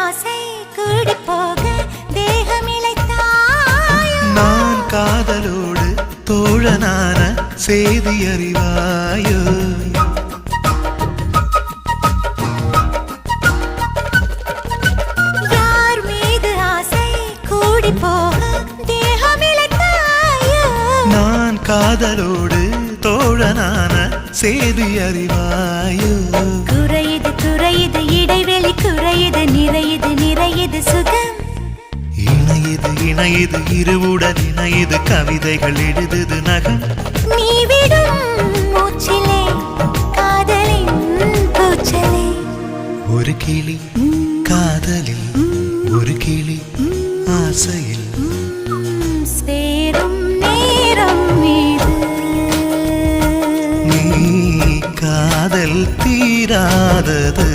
ஆசை கூடி போக தேகம் இழைத்தாயோ நான் காதலோடு தோழனான செய்தி அறிவாயோ யார் மீது ஆசை கூடி போக தேகம் இழைத்தாயோ நான் காதலோடு தோழனான செய்தி அறிவாயோ குறையுது குறையுது இடைவெளி குறையுது நிறையுது நிறையுது சுகம் இணையுது இணையுது இருவுடன் இணையுது கவிதைகள் எழுதுது நகம் நீ விடும் மூச்சிலே காதலின் பூச்சலே ஒரு கிளி காதலில் ஒரு கிளி ஆசையில் சேரும் நேரம் மீது நீ காதல் தீராதது